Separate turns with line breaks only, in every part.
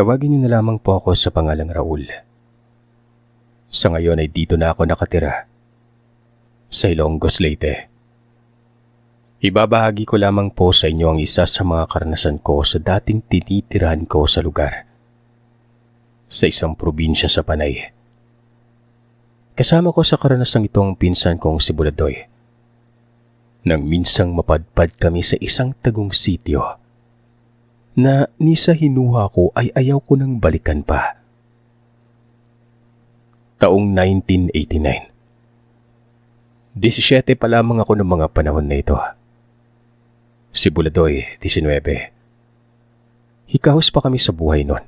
Tawagin niyo na lamang po ako sa pangalang Raul. Sa ngayon ay dito na ako nakatira. Sa Ilongos, Leyte. Ibabahagi ko lamang po sa inyo ang isa sa mga karanasan ko sa dating tinitirahan ko sa lugar. Sa isang probinsya sa Panay. Kasama ko sa karanasang ito ang pinsan kong si Buladoy. Nang minsang mapadpad kami sa isang tagong sitio na ni sa hinuha ko ay ayaw ko nang balikan pa. Taong 1989. 17 pa lamang ako ng mga panahon na ito. Si Buladoy, 19. Hikahos pa kami sa buhay nun.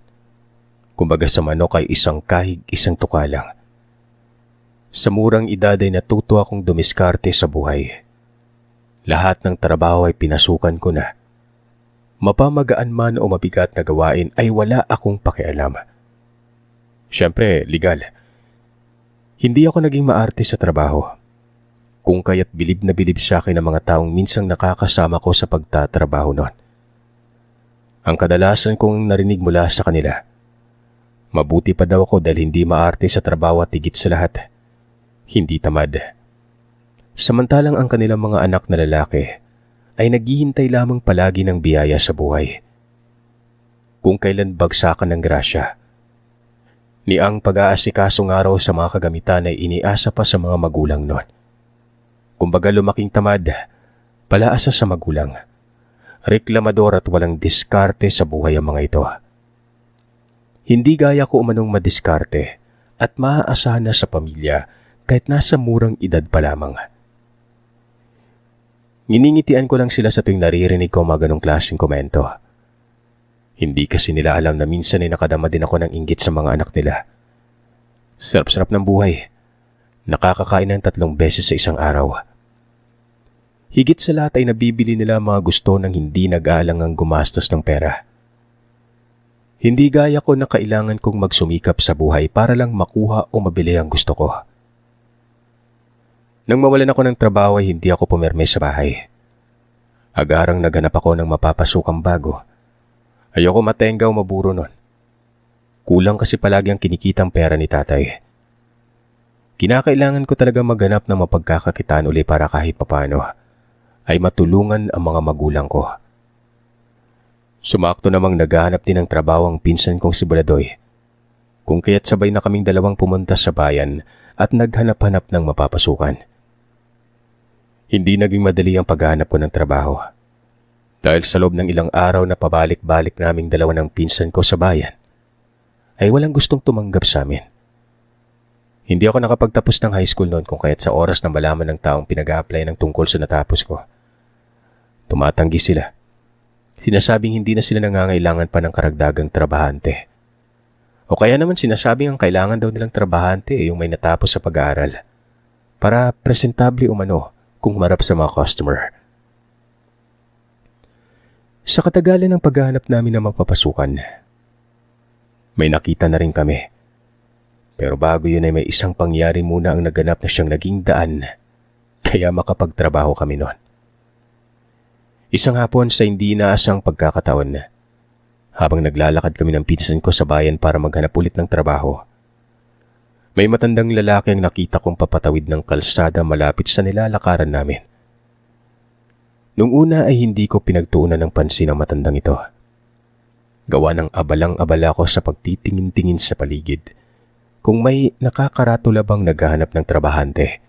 Kumbaga sa manok ay isang kahig, isang tuka lang. Sa murang edad ay natuto akong dumiskarte sa buhay. Lahat ng trabaho ay pinasukan ko na. Mapamagaan man o mabigat na gawain ay wala akong pakialam. Siyempre, legal. Hindi ako naging maarte sa trabaho. Kung kaya't bilib na bilib sa akin ang mga taong minsang nakakasama ko sa pagtatrabaho noon. Ang kadalasan kong narinig mula sa kanila, mabuti pa daw ako dahil hindi maarte sa trabaho at higit sa lahat, hindi tamad. Samantalang ang kanilang mga anak na lalaki ay naghihintay lamang palagi ng biyaya sa buhay. Kung kailan bagsakan ng grasya, ni ang pag-aasikasong araw sa mga kagamitan ay iniasa pa sa mga magulang noon. Kumbaga lumaking tamad, palaasa sa magulang, reklamador at walang diskarte sa buhay ang mga ito. Hindi gaya ko umanong madiskarte at maaasahan na sa pamilya kahit nasa murang edad pa lamang. Nginingitian ko lang sila sa tuwing naririnig ko mga ganong klaseng komento. Hindi kasi nila alam na minsan ay nakadama din ako ng inggit sa mga anak nila. Sarap-sarap ng buhay. Nakakakain ng 3 beses sa isang araw. Higit sa lahat ay nabibili nila mga gusto ng hindi nag-aalangang gumastos ng pera. Hindi gaya ko na kailangan kong magsumikap sa buhay para lang makuha o mabili ang gusto ko. Nang mawalan ako ng trabaho ay hindi ako pumirme sa bahay. Agarang naghanap ako ng mapapasukang bago. Ayoko matenga o maburo nun. Kulang kasi palagi ang kinikitang pera ni tatay. Kinakailangan ko talaga maghanap ng mapagkakakitaan uli para kahit papano ay matulungan ang mga magulang ko. Sumakto namang naghahanap din ng trabaho ang pinsan kong si Buladoy. Kung kaya't sabay na kaming dalawang pumunta sa bayan at naghanap-hanap ng mapapasukan. Hindi naging madali ang paghahanap ko ng trabaho. Dahil sa loob ng ilang araw na pabalik-balik naming dalawa ng pinsan ko sa bayan, ay walang gustong tumanggap sa amin. Hindi ako nakapagtapos ng high school noon kung kaya't sa oras na malaman ng taong pinag-a-apply ng tungkol sa natapos ko. Tumatanggi sila. Sinasabing hindi na sila nangangailangan pa ng karagdagang trabahante. O kaya naman sinasabing ang kailangan daw nilang trabahante ay yung may natapos sa pag-aaral para presentable umano kung marap sa mga customer. Sa katagalan ng paghahanap namin ng mapapasukan, may nakita na rin kami. Pero bago yun ay may isang pangyari muna ang naganap na siyang naging daan kaya makapagtrabaho kami noon. Isang hapon sa hindi inaasang pagkakataon, habang naglalakad kami ng pinsan ko sa bayan para maghanap ulit ng trabaho, may matandang lalaki ang nakita kong papatawid ng kalsada malapit sa nilalakaran namin. Nung una ay hindi ko pinagtuunan ng pansin ang matandang ito. Gawa ng abalang-abala ko sa pagtitingin-tingin sa paligid kung may nakakaratula bang naghahanap ng trabahante.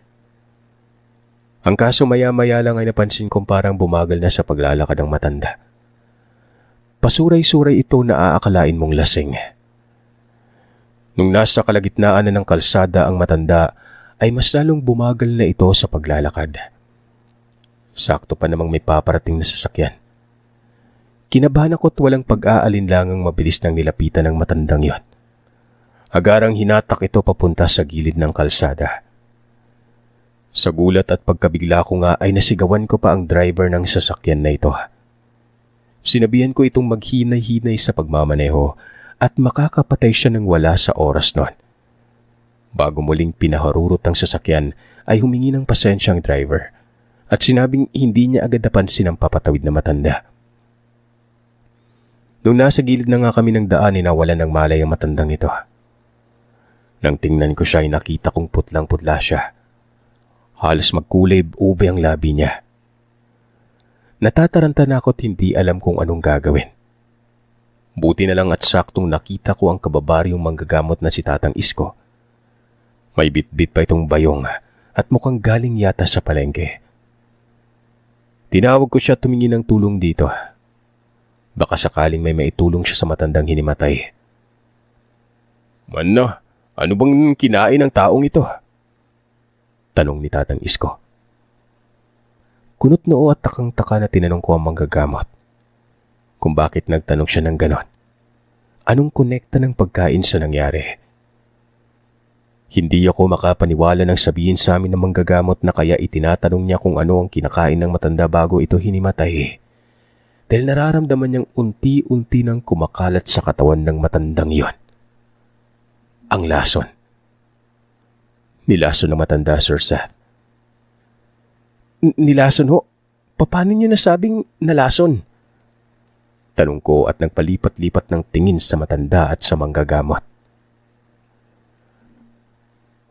Ang kaso maya-maya lang ay napansin kong parang bumagal na sa paglalakad ng matanda. Pasuray-suray ito na aakalain mong lasing. Nung nasa kalagitnaan na ng kalsada ang matanda, ay mas lalong bumagal na ito sa paglalakad. Sakto pa namang may paparating na sasakyan. Kinabahan ako't walang pag-aalinlangang mabilis nang nilapitan ng matandang yon. Agarang hinatak ito papunta sa gilid ng kalsada. Sa gulat at pagkabigla ko nga ay nasigawan ko pa ang driver ng sasakyan na ito. Sinabihan ko itong maghinay-hinay sa pagmamaneho at makakapatay siya ng wala sa oras nun. Bago muling pinaharurot ang sasakyan ay humingi ng pasensya ang driver at sinabing hindi niya agad napansin ang papatawid na matanda. Nung nasa gilid na nga kami ng daan, nawalan ng malay ang matandang ito. Nang tingnan ko siya ay nakita kong putlang-putla siya. Halos magkulay ube ang labi niya. Natataranta na ako at hindi alam kung anong gagawin. Buti na lang at saktong nakita ko ang kababaryong manggagamot na si Tatang Isko. May bitbit pa itong bayong at mukhang galing yata sa palengke. Tinawag ko siya at tumingin ng tulong dito. Baka sakaling may maitulong siya sa matandang hinimatay. Ano bang kinain ng taong ito? Tanong ni Tatang Isko. Kunot noo at takang-taka na tinanong ko ang manggagamot kung bakit nagtanong siya ng ganon. Anong konekta ng pagkain sa nangyari? Hindi ako makapaniwala nang sabihin sa amin ng manggagamot na kaya itinatanong niya kung ano ang kinakain ng matanda bago ito hinimatay. Dahil nararamdaman niyang unti-unti nang kumakalat sa katawan ng matandang yon. Ang lason. Nilason ng matanda, Sir Seth. Nilason ho? Paano niyo nasabing nalason? Tanong ko at nagpalipat-lipat ng tingin sa matanda at sa manggagamot.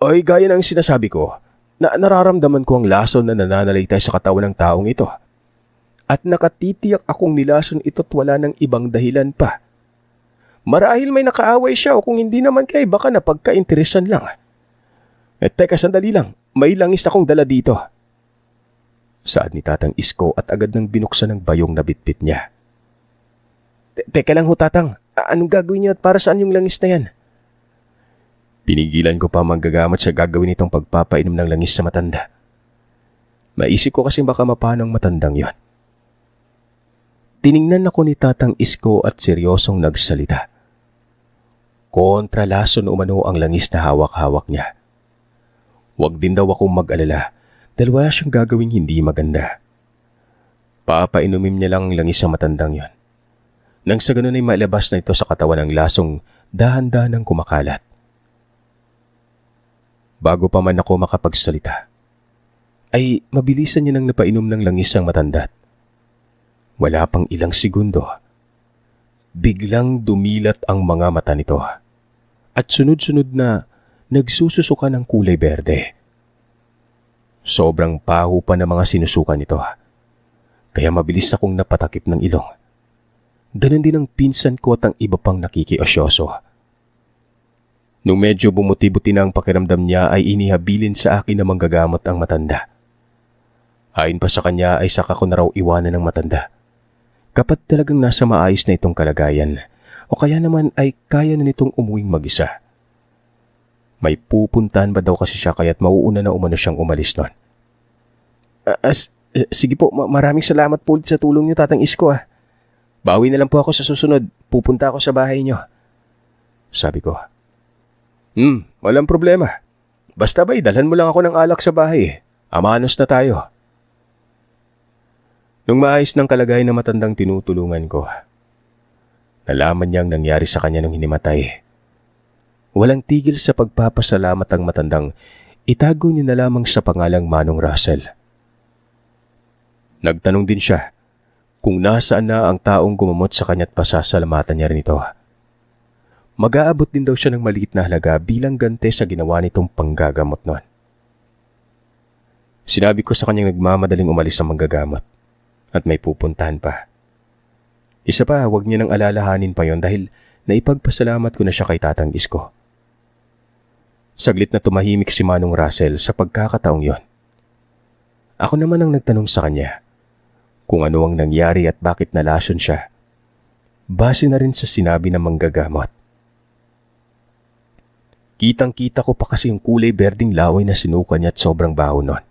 Ay, gaya ng sinasabi ko, nararamdaman ko ang lason na nananalitay sa katawan ng taong ito. At nakatitiyak akong nilason ito't wala ng ibang dahilan pa. Marahil may nakaaway siya o kung hindi naman kay baka napagka-interesan lang. Teka, sandali lang. May langis akong dala dito. Saad ni Tatang Isko at agad nang binuksan ng bayong na bitbit niya. Teka lang ho, Tatang. Anong gagawin niyo at para saan yung langis na yan? Pinigilan ko pa manggagamot sa gagawin itong pagpapainom ng langis sa matanda. Maisip ko kasi baka mapano ang matandang yon. Tiningnan ako ni Tatang Isko at seryosong nagsalita. Kontralason umano ang langis na hawak-hawak niya. Huwag din daw akong mag-alala dahil wala siyang gagawing hindi maganda. Papainumin niya lang ang langis sa matandang yon. Nang sa ganun ay mailabas na ito sa katawan ng lasong dahan-dahan kumakalat. Bago pa man ako makapagsalita, ay mabilisan niya nang napainom ng langis ang matanda. Wala pang ilang segundo, biglang dumilat ang mga mata nito at sunod-sunod na nagsususuka ng kulay berde. Sobrang paho pa ng mga sinusukan nito, kaya mabilis akong napatakip ng ilong. Ganon din ang pinsan ko at ang iba pang nakikiosyoso. Nung medyo bumuti-buti na ang pakiramdam niya ay inihabilin sa akin na manggagamot ang matanda. Ayon pa sa kanya ay saka ko na raw iwanan ng matanda. Kapat talagang nasa maayos na itong kalagayan o kaya naman ay kaya na nitong umuwing mag-isa. May pupuntahan ba daw kasi siya kaya't mauuna na umano siyang umalis nun. Sige po, maraming salamat po ulit sa tulong niyo, Tatang Isko . Bawi na lang po ako sa susunod. Pupunta ako sa bahay niyo. Sabi ko. Walang problema. Basta ba dalhan mo lang ako ng alak sa bahay . Amanos na tayo. Nung maayos ng kalagayan na matandang tinutulungan ko, nalaman niyang nangyari sa kanya nung hinimatay. Walang tigil sa pagpapasalamat ang matandang itago niya na lamang sa pangalang Manong Russell. Nagtanong din siya kung nasaan na ang taong gumamot sa kanya't pasasalamatan niya rin ito. Mag-aabot din daw siya ng maliit na halaga bilang gante sa ginawa nitong panggagamot noon. Sinabi ko sa kanyang nagmamadaling umalis ang manggagamot at may pupuntahan pa. Isa pa, huwag niya nang alalahanin pa yon dahil naipagpasalamat ko na siya kay Tatang Isko. Saglit na tumahimik si Manong Russell sa pagkakataong yon. Ako naman ang nagtanong sa kanya kung ano ang nangyari at bakit nalason siya. Base na rin sa sinabi ng manggagamot. Kitang-kita ko pa kasi yung kulay berding laway na sinuka niya at sobrang baho nun.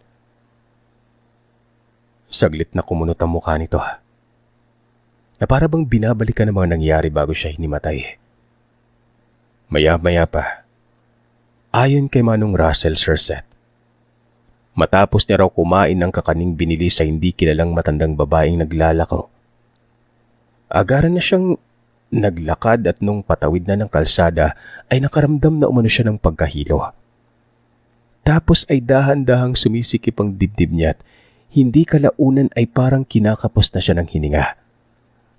Saglit na kumunot ang mukha nito na para bang binabalikan ang mga nangyari bago siya hinimatay. Maya-maya pa, ayon kay Manong Russell, Sir Seth, matapos niya raw kumain ng kakaning binili sa hindi kilalang matandang babaeng naglalako, agaran na siyang naglakad at nung patawid na ng kalsada ay nakaramdam na umano siya ng pagkahilo. Tapos ay dahan-dahang sumisikip ang dibdib niya at hindi kalaunan ay parang kinakapos na siya ng hininga.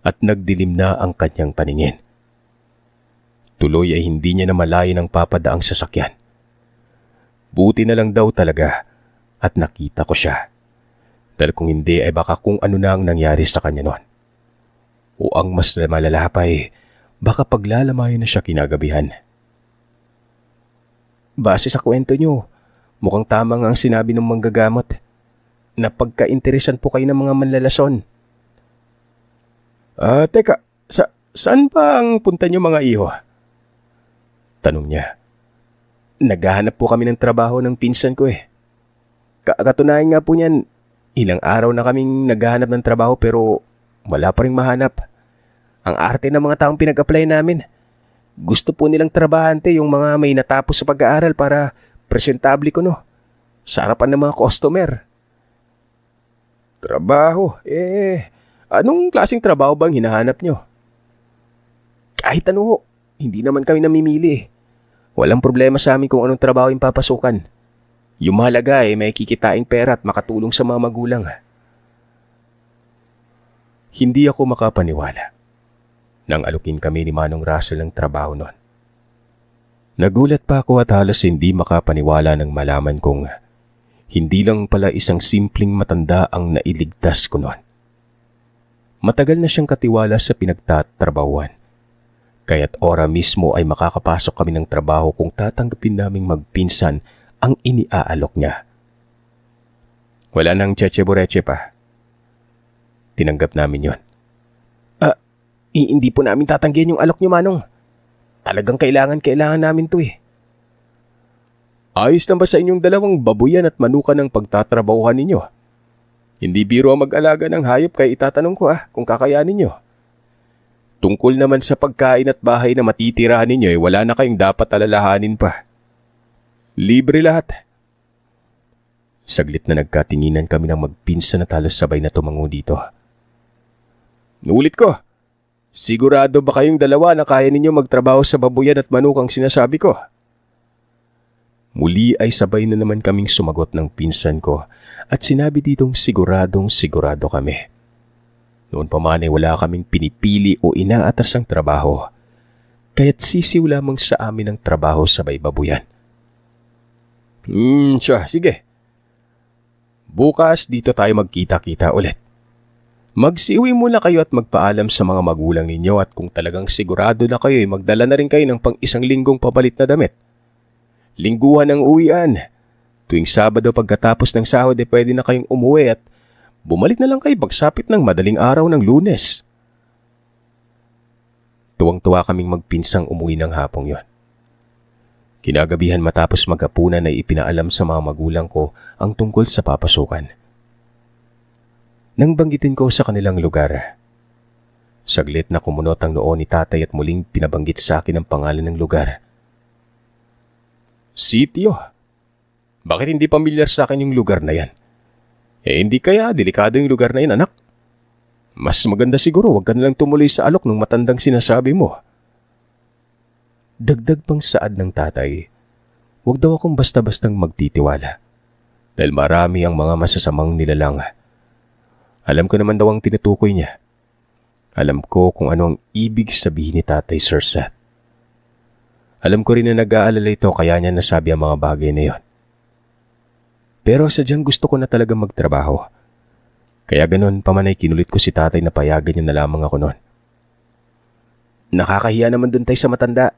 at nagdilim na ang kanyang paningin. Tuloy ay hindi niya namalayan ang papadaang sasakyan. Buti na lang daw talaga at nakita ko siya. Dahil kung hindi ay baka kung ano na ang nangyari sa kanya noon. O ang mas malala pa baka paglalamayan na siya kinagabihan. Base sa kwento niyo, mukhang tama nga ang sinabi ng manggagamot na pagka-interesan po kayo ng mga manlalason. Teka, saan ba ang punta niyo mga iho? Tanong niya. Naghahanap po kami ng trabaho ng pinsan ko Katunayan nga po niyan, ilang araw na kaming naghahanap ng trabaho pero wala pa rin mahanap. Ang arte ng mga taong pinag-apply namin. Gusto po nilang trabahante yung mga may natapos sa pag-aaral para presentable ko sa harapan ng mga customer. Trabaho? Anong klaseng trabaho bang hinahanap nyo? Kahit ano, hindi naman kami namimili. Walang problema sa amin kung anong trabaho yung papasukan. Yung mahalaga may kikitaing pera at makatulong sa mga magulang. Hindi ako makapaniwala nang alukin kami ni Manong Russell ng trabaho noon. Nagulat pa ako at halos hindi makapaniwala nang malaman kong hindi lang pala isang simpleng matanda ang nailigtas ko noon. Matagal na siyang katiwala sa pinagtatrabahuan. Kaya't ora mismo ay makakapasok kami ng trabaho kung tatanggapin naming magpinsan ang iniaalok niya. Wala nang cheche-boreche pa. Tinanggap namin yon. Hindi po namin tatanggihan yung alok niyo, Manong. Talagang kailangan namin to Ayos lang ba sa inyong dalawang babuyan at manukan ng pagtatrabahuhan ninyo? Hindi biro ang mag-alaga ng hayop kaya itatanong ko kung kakayanin nyo. Tungkol naman sa pagkain at bahay na matitirahan ninyo wala na kayong dapat alalahanin pa. Libre lahat. Saglit na nagkatinginan kami ng magpinsan at halos sabay na tumango dito. Nulit ko. Sigurado ba kayong dalawa na kaya ninyo magtrabaho sa babuyan at manukang sinasabi ko? Muli ay sabay na naman kaming sumagot ng pinsan ko at sinabi ditong sigurado kami. Noon pa man wala kaming pinipili o inaatrasang trabaho, kaya't sisiw lamang sa amin ang trabaho sa babuyan. Sige. Bukas dito tayo magkita-kita ulit. Magsiuwi muna kayo at magpaalam sa mga magulang ninyo at kung talagang sigurado na kayo magdala na rin kayo ng pang-isang linggong pabalit na damit. Lingguhan ang uwian. Tuwing Sabado pagkatapos ng sahod pwede na kayong umuwi at bumalik na lang kayo pagsapit ng madaling araw ng Lunes. Tuwang-tuwa kaming magpinsang umuwi ng hapong yon. Kinagabihan matapos maghapunan ay ipinaalam sa mga magulang ko ang tungkol sa papasukan. Nang banggitin ko sa kanilang lugar, saglit na kumunot ang noo ni tatay at muling pinabanggit sa akin ang pangalan ng lugar. Sitio. Bakit hindi pamilyar sa akin yung lugar na yan? Hindi kaya delikado yung lugar na yan, anak? Mas maganda siguro wag ka nalang tumuloy sa alok ng matandang sinasabi mo. Dagdag pang saad ng tatay, wag daw akong basta-bastang magtitiwala dahil marami ang mga masasamang nilalang. Alam ko naman daw ang tinutukoy niya. Alam ko kung ano ang ibig sabihin ni Tatay Sir Seth. Alam ko rin na nag-aalala ito kaya niya nasabi ang mga bagay na yon. Pero sadyang gusto ko na talaga magtrabaho. Kaya ganon pa man ay kinulit ko si tatay na payagan niya na lamang ako noon. Nakakahiya naman dun tayo sa matanda.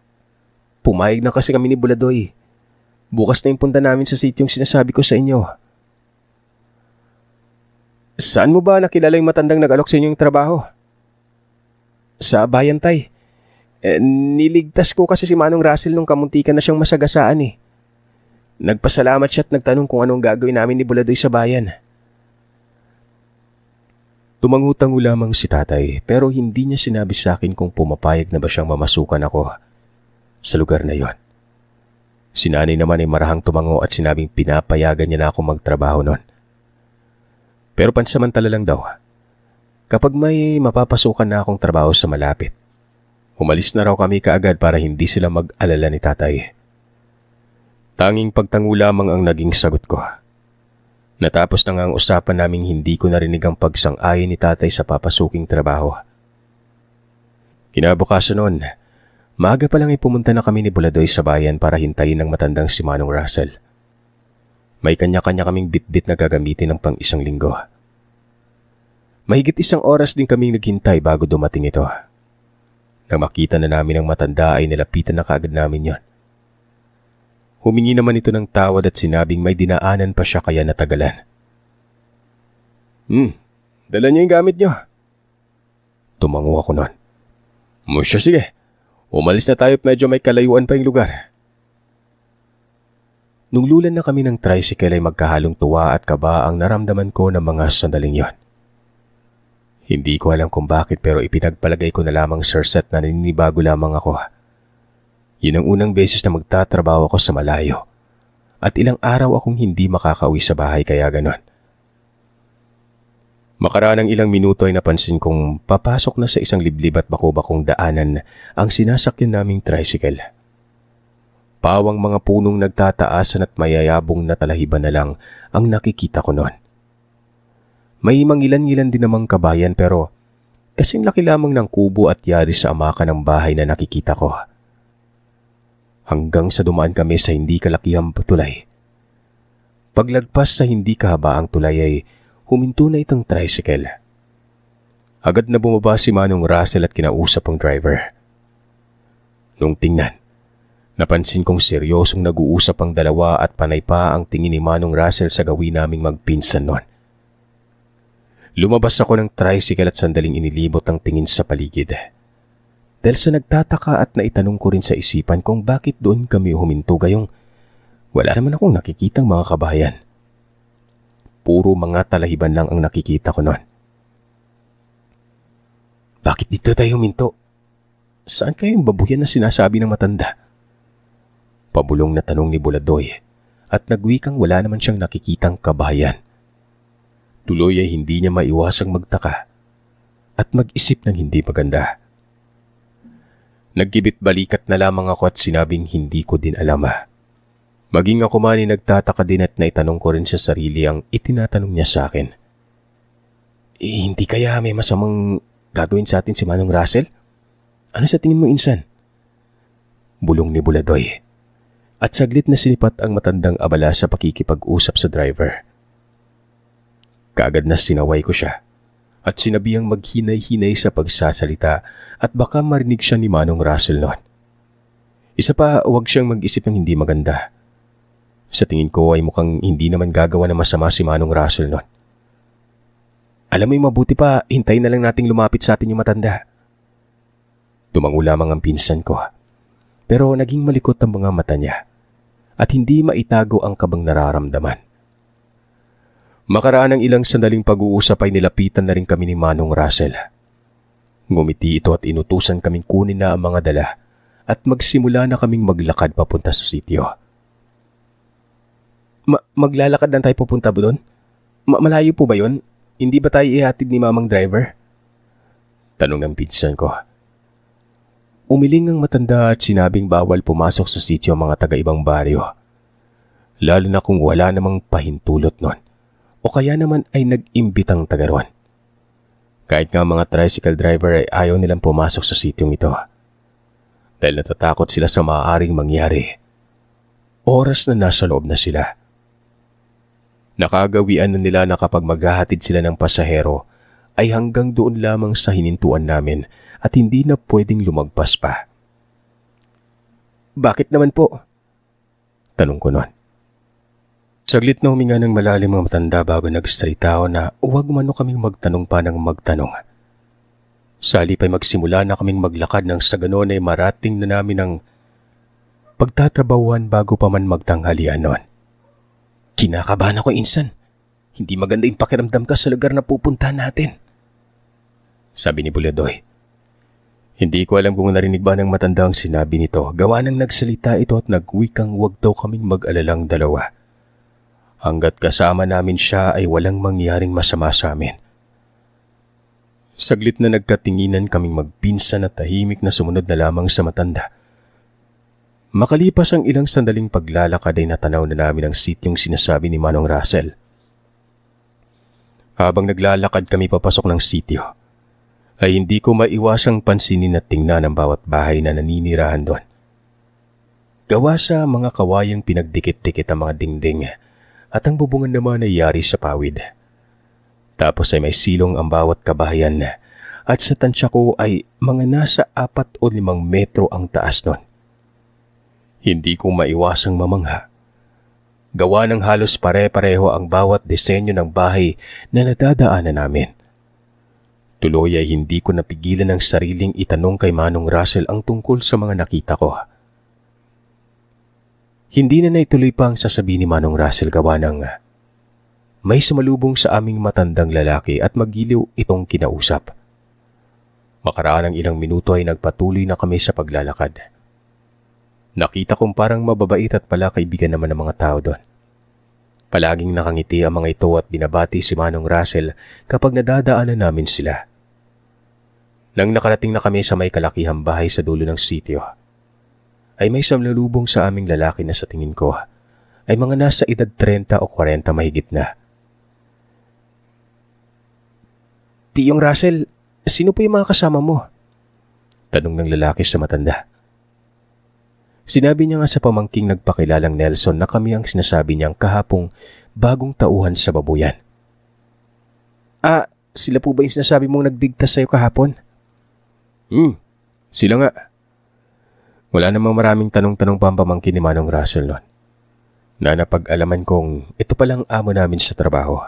Pumayag na kasi kami ni Buladoy. Bukas na yung punta namin sa sityong sinasabi ko sa inyo. Saan mo ba nakilala yung matandang nag-alok sa inyong trabaho? Sa bayan, tay. Niligtas ko kasi si Manong Russell nung kamuntikan na siyang masagasaan Nagpasalamat siya at nagtanong kung anong gagawin namin ni Buladoy sa bayan. Tumangutango lamang si tatay pero hindi niya sinabi sa akin kung pumapayag na ba siyang mamasukan ako sa lugar na yon. Si nanay naman ay marahang tumango at sinabing pinapayagan niya na ako magtrabaho noon. Pero pansamantala lang daw. Kapag may mapapasukan na akong trabaho sa malapit, umalis na raw kami kaagad para hindi sila mag-alala ni tatay. Tanging pagtango lamang ang naging sagot ko. Natapos na nga ang usapan naming hindi ko narinig ang pagsang-ayon ni tatay sa papasuking trabaho. Kinabukasan noon, maaga pa lang ay pumunta na kami ni Buladoy sa bayan para hintayin ng matandang si Manong Russell. May kanya-kanya kaming bitbit na gagamitin ng pang-isang linggo. Mahigit 1 oras din kaming naghintay bago dumating ito. Nang makita na namin ang matanda ay nilapitan na kaagad namin yon. Humingi naman ito ng tawad at sinabing may dinaanan pa siya kaya natagalan. Dala niyo yung gamit niyo. Tumango ako noon. Musya, sige. Umalis na tayo at medyo may kalayuan pa yung lugar. Nung lulan na kami ng tricycle ay magkahalong tuwa at kaba ang naramdaman ko ng mga sandaling yon. Hindi ko alam kung bakit pero ipinagpalagay ko na lamang, Sir Seth, na naninibago lamang ako. Yun ang unang beses na magtatrabaho ako sa malayo. At ilang araw akong hindi makakauwi sa bahay kaya ganon. Makaraan ng ilang minuto ay napansin kong papasok na sa isang liblib at bako-bakong daanan ang sinasakyan naming tricycle. Pawang mga punong nagtataasan at mayayabong na talahiban na lang ang nakikita ko noon. May mangilan-ngilan din namang kabayan pero kasing laki lamang ng kubo at yari sa amakan ng bahay na nakikita ko. Hanggang sa dumaan kami sa hindi kalakihang tulay. Paglagpas sa hindi kahabaang tulay ay huminto na itong tricycle. Agad na bumaba si Manong Russell at kinausap ang driver. Nung tingnan, napansin kong seryosong nag-uusap ang dalawa at panay pa ang tingin ni Manong Russell sa gawin naming magpinsan noon. Lumabas ako ng tricycle at sandaling inilibot ang tingin sa paligid. Dahil sa nagtataka at naitanong ko rin sa isipan kung bakit doon kami huminto gayong wala naman akong nakikitang mga kabayan. Puro mga talahiban lang ang nakikita ko noon. Bakit dito tayo huminto? Saan kayo yung babuyan na sinasabi ng matanda? Pabulong na tanong ni Buladoy at nagwikang wala naman siyang nakikitang kabayan. Tuloy ay hindi niya maiwasang magtaka at mag-isip ng hindi maganda. Nagkibit balikat na lamang ako at sinabing hindi ko din alam. Maging ako man ay nagtataka din at naitanong ko rin sa sarili ang itinatanong niya sa akin. Hindi kaya may masamang gagawin sa atin si Manong Russell? Ano sa tingin mo, Insan? Bulong ni Buladoy. At saglit na sinipat ang matandang abala sa pakikipag-usap sa driver. Kaagad na sinaway ko siya at sinabihang maghinay-hinay sa pagsasalita at baka marinig siya ni Manong Russell noon. Isa pa, huwag siyang mag-isip ng hindi maganda. Sa tingin ko ay mukhang hindi naman gagawa na masama si Manong Russell noon. Alam mo yung mabuti pa, hintayin na lang nating lumapit sa atin yung matanda. Tumango lamang ang pinsan ko. Pero naging malikot ang mga mata niya at hindi maitago ang kabang nararamdaman. Makaraan ng ilang sandaling pag-uusap ay nilapitan na rin kami ni Manong Russell. Ngumiti ito at inutusan kaming kunin na ang mga dala at magsimula na kaming maglakad papunta sa sitio. Maglalakad lang tayo pupunta ba doon? Malayo po ba yun? Hindi ba tayo ihatid ni mamang driver? Tanong ng pinsan ko. Umiling ang matanda at sinabing bawal pumasok sa sitio ang mga taga-ibang baryo. Lalo na kung wala namang pahintulot nun. O kaya naman ay nag-imbitang taga-ron. Kahit nga mga tricycle driver ay ayaw nilang pumasok sa sityong ito. Dahil natatakot sila sa maaaring mangyari. Oras na nasa loob na sila. Nakagawian na nila na kapag maghahatid sila ng pasahero ay hanggang doon lamang sa hinintuan namin at hindi na pwedeng lumagpas pa. Bakit naman po? Tanong ko noon. Saglit na huminga ng malalim ang matanda bago nagsalita ako na huwag mano kaming magtanong pa ng magtanong. Sa halip ay magsimula na kaming maglakad nang sa ganon ay marating na namin ang pagtatrabahuan bago pa man magtanghalian noon. Kinakabahan ako, Insan. Hindi maganda yung pakiramdam ka sa lugar na pupuntahan natin. Sabi ni Buladoy. Hindi ko alam kung narinig ba ng matanda ang sinabi nito. Gawa nang nagsalita ito at nagwikang wag daw kaming mag-alalang dalawa. Hanggat kasama namin siya ay walang mangyaring masama sa amin. Saglit na nagkatinginan kaming magpinsan at tahimik na sumunod na lamang sa matanda. Makalipas ang ilang sandaling paglalakad ay natanaw na namin ang sityong sinasabi ni Manong Russell. Habang naglalakad kami papasok ng sityo, ay hindi ko maiwasang pansinin at tingnan ang bawat bahay na naninirahan doon. Gawa sa mga kawayang pinagdikit-dikit ang mga dingding at ang bubungan naman ay yari sa pawid. Tapos ay may silong ang bawat kabahayan at sa tansya ko ay mga nasa 4 o 5 metro ang taas nun. Hindi ko maiwasang mamangha. Gawa ng halos pare-pareho ang bawat disenyo ng bahay na nadadaanan namin. Tuloy ay hindi ko napigilan ang sariling itanong kay Manong Russell ang tungkol sa mga nakita ko. Hindi na naituloy pa ang sasabihin ni Manong Russell gawa ng may sumalubong sa aming matandang lalaki at magiliw itong kinausap. Makaraan ng ilang minuto ay nagpatuloy na kami sa paglalakad. Nakita kong parang mababait at pala kaibigan naman ng mga tao doon. Palaging nakangiti ang mga ito at binabati si Manong Russell kapag nadadaanan namin sila. Nang nakarating na kami sa may kalakihang bahay sa dulo ng sitio, ay may samlalubong sa aming lalaki na sa tingin ko ay mga nasa edad 30 o 40 mahigit na. Tiyong Russell, sino po yung mga kasama mo? Tanong ng lalaki sa matanda. Sinabi niya nga sa pamangking nagpakilalang Nelson na kami ang sinasabi niyang kahapong bagong tauhan sa babuyan. Sila po ba yung sinasabi mong nagbigtas sa'yo kahapon? Sila nga. Wala namang maraming tanong-tanong pa ang pamangkin ni Manong Russell noon. Na napag-alaman kong ito palang amo namin sa trabaho.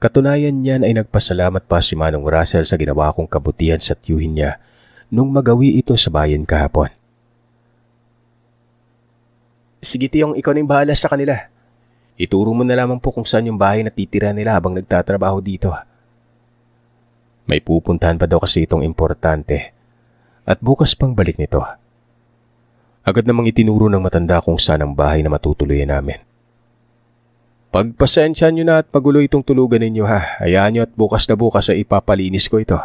Katunayan niyan ay nagpasalamat pa si Manong Russell sa ginawa kong kabutihan sa tiyuhin niya nung magawi ito sa bayan kahapon. Sige tiyong, ikaw na yung bahala sa kanila. Ituro mo na lamang po kung saan yung bahay na titira nila habang nagtatrabaho dito. May pupuntahan pa daw kasi itong importante at bukas pang balik nito. Agad namang itinuro ng matanda kung saan ang bahay na matutuluyan namin. Pagpasensya nyo na at pagulo itong tulugan ninyo ha. Hayaan nyo at bukas na bukas ay ipapalinis ko ito.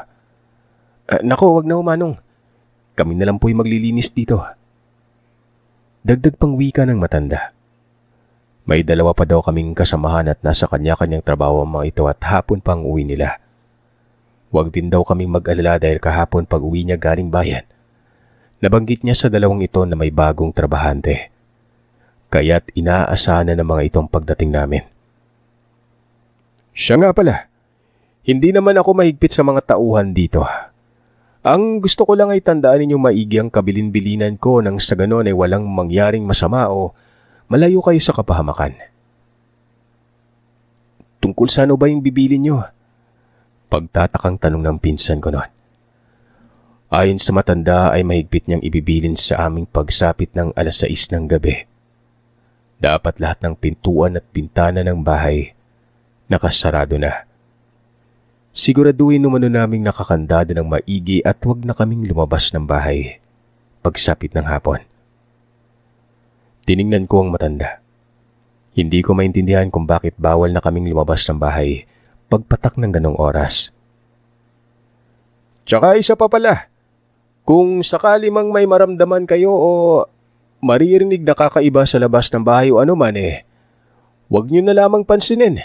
Nako, wag na Manong. Kami na lang po yung maglilinis dito. Dagdag pang wika ng matanda. May 2 pa daw kaming kasamahan at nasa kanya-kanyang trabaho ang mga ito at hapon pang uwi nila. Huwag din daw kaming mag-alala dahil kahapon pag uwi niya galing bayan. Nabanggit niya sa 2 ito na may bagong trabahante. Kaya't inaasahan na ng mga itong pagdating namin. Siya nga pala, hindi naman ako mahigpit sa mga tauhan dito. Ang gusto ko lang ay tandaan ninyong maigi ang kabilin-bilinan ko nang sa ganon ay walang mangyaring masama o malayo kayo sa kapahamakan. Tungkol sa ano ba yung bibilin nyo? Pagtatakang tanong ng pinsan ko noon. Ayon sa matanda ay mahigpit niyang ibibilin sa aming pagsapit ng 6:00 ng gabi. Dapat lahat ng pintuan at bintana ng bahay nakasarado na. Siguraduhin naman naming nakakandado ng maigi at huwag na kaming lumabas ng bahay pagsapit ng hapon. Tiningnan ko ang matanda. Hindi ko maintindihan kung bakit bawal na kaming lumabas ng bahay pagpatak ng ganong oras. Tsaka isa pa pala, kung sakali mang may maramdaman kayo o maririnig na kakaiba sa labas ng bahay o ano man huwag nyo na lamang pansinin.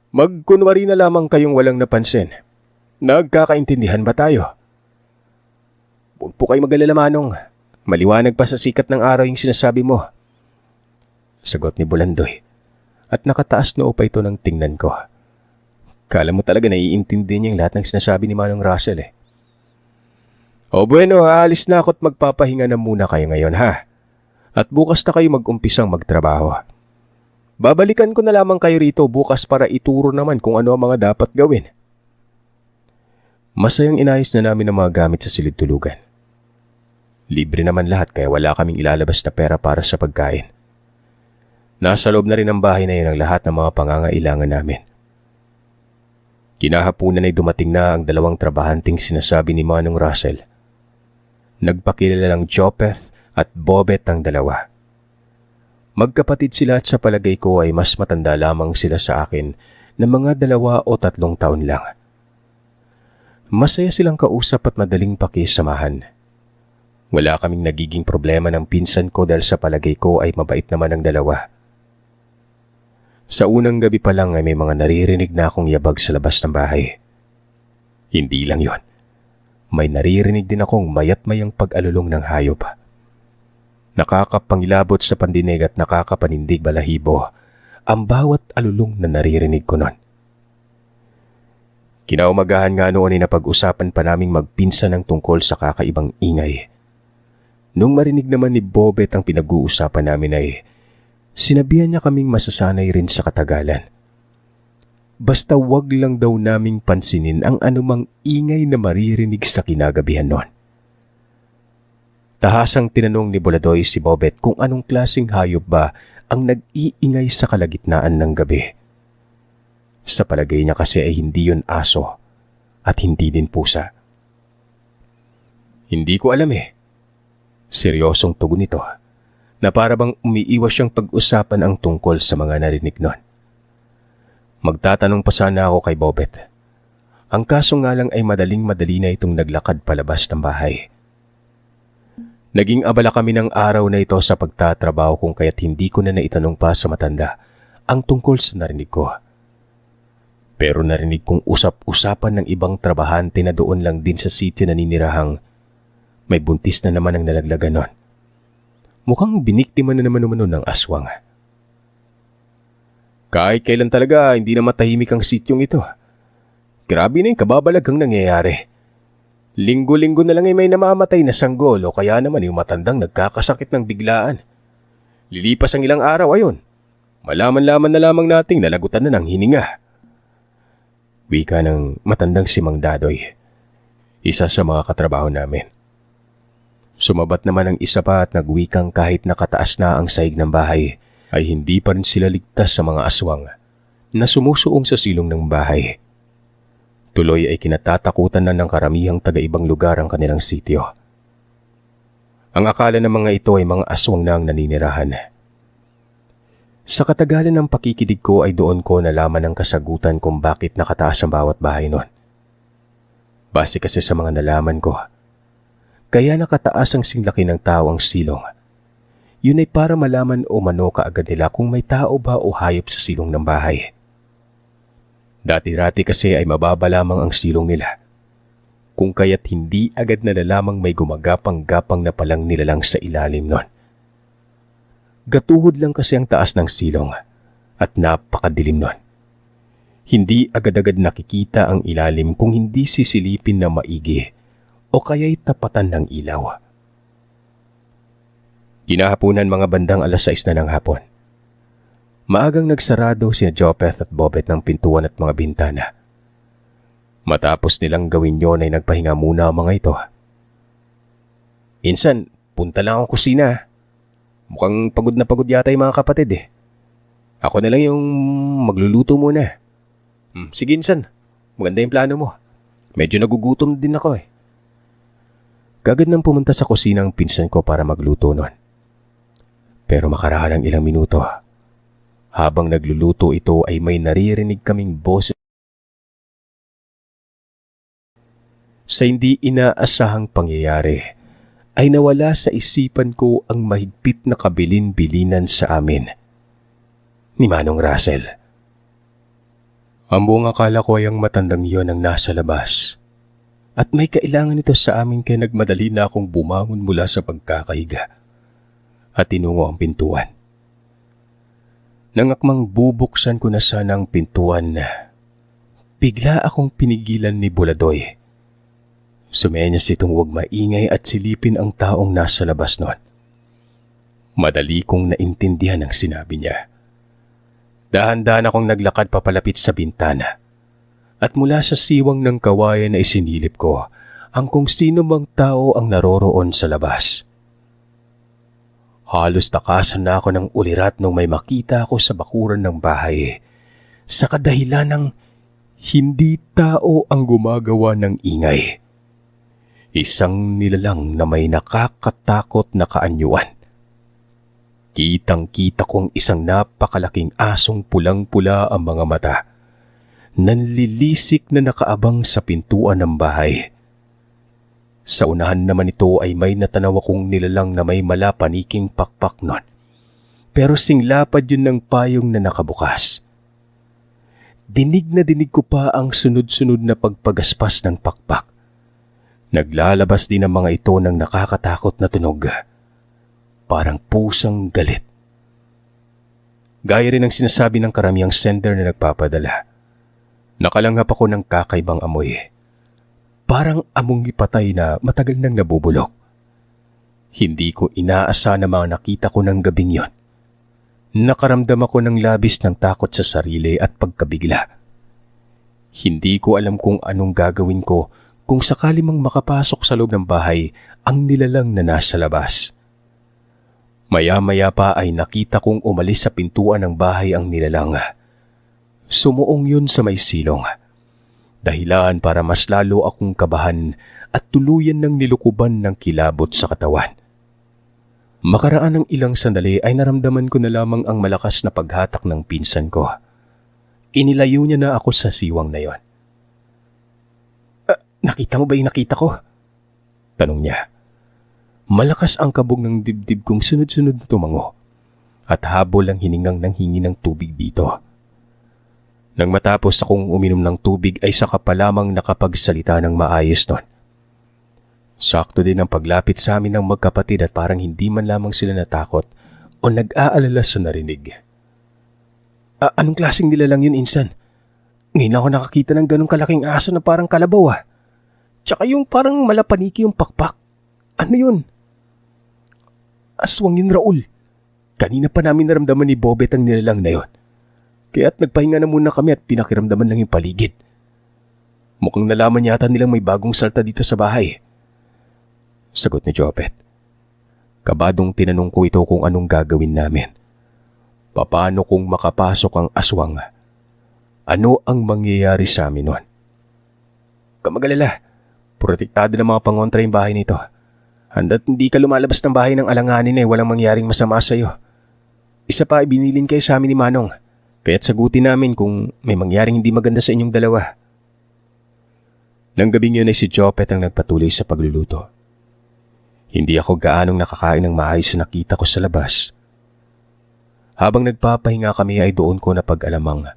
Magkunwari na lamang kayong walang napansin. Nagkakaintindihan ba tayo? Huwag po kayo mag-alala Manong. Maliwanag pa sa sikat ng araw yung sinasabi mo. Sagot ni Bulandoy at nakataas noo pa ito ng tingnan ko. Kala mo talaga naiintindi niya yung lahat ng sinasabi ni Manong Russell O bueno, aalis na ako at magpapahinga na muna kayo ngayon ha. At bukas na kayo mag-umpisang magtrabaho. Babalikan ko na lamang kayo rito bukas para ituro naman kung ano ang mga dapat gawin. Masayang inayos na namin ang mga gamit sa silid tulugan. Libre naman lahat kaya wala kaming ilalabas na pera para sa pagkain. Nasa loob na rin ng bahay na yun ang lahat ng mga pangangailangan namin. Kinahapunan ay dumating na ang 2 trabahanting sinasabi ni Manong Russell. Nagpakilala ng Jopeth at Bobet ang 2. Magkapatid sila at sa palagay ko ay mas matanda lamang sila sa akin na mga 2 o 3 taon lang. Masaya silang kausap at madaling pakisamahan. Wala kaming nagiging problema ng pinsan ko dahil sa palagay ko ay mabait naman ang 2. Sa unang gabi pa lang ay may mga naririnig na akong yabag sa labas ng bahay. Hindi lang yon. May naririnig din akong mayat-mayang pag-alulong ng hayop. Nakakapangilabot sa pandinig at nakakapanindig balahibo ang bawat alulong na naririnig ko nun. Kinaumagahan nga noon ay napag-usapan pa naming magpinsan ng tungkol sa kakaibang ingay. Nung marinig naman ni Bobet ang pinag-uusapan namin ay sinabihan niya kaming masasanay rin sa katagalan. Basta wag lang daw naming pansinin ang anumang ingay na maririnig sa kinagabihan noon. Tahasang tinanong ni Buladoy si Bobet kung anong klaseng hayop ba ang nag-iingay sa kalagitnaan ng gabi. Sa palagay niya kasi ay hindi yun aso at hindi din pusa. Hindi ko alam eh. Seryosong tugon nito na para bang umiiwas siyang pag-usapan ang tungkol sa mga narinig noon. Magtatanong pa sana ako kay Bobet. Ang kaso nga lang ay madaling-madali na itong naglakad palabas ng bahay. Naging abala kami ng araw na ito sa pagtatrabaho kung kaya't hindi ko na naitanong pa sa matanda ang tungkol sa narinig ko. Pero narinig kong usap-usapan ng ibang trabahante na doon lang din sa sitio na naninirahang may buntis na naman ang nalaglagan nun. Mukhang biniktima na naman ng aswang. Kahit kailan talaga hindi na matahimik ang sityong ito. Grabe na yung kababalaghang nangyayari. Linggo-linggo na lang ay may namamatay na sanggol o kaya naman yung matandang nagkakasakit ng biglaan. Lilipas ang ilang araw ayon. Malaman-laman na lamang nating nalagutan na ng hininga. Wika ng matandang si Mang Dadoy, isa sa mga katrabaho namin. Sumabat naman ang isa pa at nagwikang kahit nakataas na ang saig ng bahay, ay hindi pa rin sila ligtas sa mga aswang na sumusuong sa silong ng bahay. Tuloy ay kinatatakutan na ng karamihang taga-ibang lugar ang kanilang sitio. Ang akala ng mga ito ay mga aswang na ang naninirahan. Sa katagalan ng pakikinig ko ay doon ko nalaman ang kasagutan kung bakit nakataas ang bawat bahay noon. Base kasi sa mga nalaman ko, kaya nakataas ang singlaki ng tao ang silong. Yun ay para malaman o mano kaagad nila kung may tao ba o hayop sa silong ng bahay. Dati-rati kasi ay mababa lamang ang silong nila, kung kaya't hindi agad nalalamang may gumagapang-gapang na palang nilalang sa ilalim nun. Gatuhod lang kasi ang taas ng silong at napakadilim nun. Hindi agad-agad nakikita ang ilalim kung hindi sisilipin na maigi o kaya'y tapatan ng ilaw. Kinahaponan mga bandang 6:00 na ng hapon. Maagang nagsarado sina Jopeth at Bobet ng pintuan at mga bintana. Matapos nilang gawin yon ay nagpahinga muna ang mga ito. Insan, punta lang akong kusina. Mukhang pagod na pagod yata yung mga kapatid eh. Ako na lang yung magluluto muna. Sige Insan, maganda yung plano mo. Medyo nagugutom din ako eh. Kagad nang pumunta sa kusina ang pinsan ko para magluto nun. Pero makaraang ilang minuto, habang nagluluto ito ay may naririnig kaming boses. Sa hindi inaasahang pangyayari, ay nawala sa isipan ko ang mahigpit na kabilin-bilinan sa amin ni Manong Russell. Ang buong akala ko ay ang matandang iyon ang nasa labas at may kailangan ito sa amin kaya nagmadali na akong bumangon mula sa pagkakahiga at tinungo ang pintuan. Nang akmang bubuksan ko na sana ang pintuan, bigla akong pinigilan ni Buladoy. Sumenyas itong huwag maingay at silipin ang taong nasa labas nun. Madali kong naintindihan ang sinabi niya. Dahan-dahan akong naglakad papalapit sa bintana at mula sa siwang ng kawayan na isinilip ko ang kung sino mang tao ang naroroon sa labas. Halos takasan na ako ng ulirat nung may makita ako sa bakuran ng bahay sa kadahilan ng hindi tao ang gumagawa ng ingay. Isang nilalang na may nakakatakot na kaanyuan. Kitang-kita kong isang napakalaking asong pulang-pula ang mga mata. Nanlilisik na nakaabang sa pintuan ng bahay. Sa unahan naman ito ay may natanaw akong nilalang na may malapaniking pakpak nun. Pero singlapad yun ng payong na nakabukas. Dinig na dinig ko pa ang sunod-sunod na pagpagaspas ng pakpak. Naglalabas din ang mga ito ng nakakatakot na tunog. Parang pusang galit. Gaya rin ang sinasabi ng karamihang sender na nagpapadala. Nakalanghap ako ng kakaibang amoy. Parang among ipatay na matagal nang nabubulok. Hindi ko inaasa na mga nakita ko ng gabing yon. Nakaramdam ako ng labis ng takot sa sarili at pagkabigla. Hindi ko alam kung anong gagawin ko kung sakali mang makapasok sa loob ng bahay ang nilalang na nasa labas. Maya-maya pa ay nakita kong umalis sa pintuan ng bahay ang nilalang. Sumuong yun sa may silong. Dahilan para mas lalo akong kabahan at tuluyan ng nilukuban ng kilabot sa katawan. Makaraan ng ilang sandali ay naramdaman ko na lamang ang malakas na paghatak ng pinsan ko. Inilayo niya na ako sa siwang na yon. Nakita mo ba yung nakita ko? Tanong niya. Malakas ang kabog ng dibdib kong sunod-sunod na tumango at habol ang hiningang ng hingi ng tubig dito. Nang matapos akong uminom ng tubig ay saka pa lamang nakapagsalita ng maayos nun. Sakto din ang paglapit sa amin ng magkapatid at parang hindi man lamang sila natakot o nag-aalala sa narinig. Anong klaseng nilalang yun, insan? Ngayon ako nakakita ng ganong kalaking aso na parang kalabaw. Tsaka yung parang malapaniki yung pakpak. Ano yun? Aswang yun, Raul. Kanina pa namin naramdaman ni Bobet ang nilalang na yun. Kaya't nagpahinga na muna kami at pinakiramdaman lang yung paligid. Mukhang nalaman yata nilang may bagong salta dito sa bahay. Sagot ni Jopet. Kabadong tinanong ko ito kung anong gagawin namin. Paano kung makapasok ang aswang? Ano ang mangyayari sa amin nun? Kamagalala, protektado ng mga pangontra yung bahay nito. Handa't hindi ka lumalabas ng bahay ng alanganin walang mangyaring masama sa'yo. Isa pa, ibinilin kayo sa amin ni Manong. Kaya't sagutin namin kung may mangyaring hindi maganda sa inyong dalawa. Nang gabing yun ay si Jopet ang nagpatuloy sa pagluluto. Hindi ako gaanong nakakain ng maayos na nakita ko sa labas. Habang nagpapahinga kami ay doon ko napag-alamang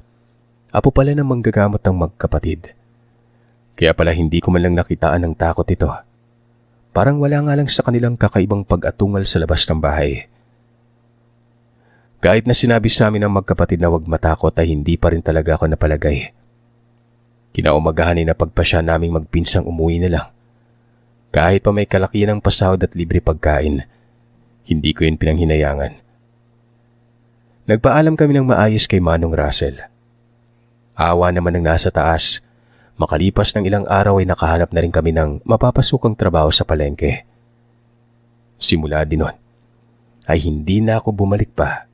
apo pala ng manggagamot ng magkapatid. Kaya pala hindi ko man lang nakitaan ng takot ito. Parang wala nga lang sa kanilang kakaibang pag-atungal sa labas ng bahay. Kahit na sinabi sa amin ng magkapatid na huwag matakot ay hindi pa rin talaga ako napalagay. Kinaumagahan ay napagpasya naming magpinsang umuwi na lang. Kahit pa may kalakihan ng pasahod at libre pagkain, hindi ko yun pinanghinayangan. Nagpaalam kami ng maayos kay Manong Russell. Awa naman ng nasa taas, makalipas ng ilang araw ay nakahanap na rin kami ng mapapasukang trabaho sa palengke. Simula din nun, ay hindi na ako bumalik pa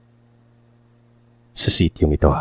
sa sityong ito.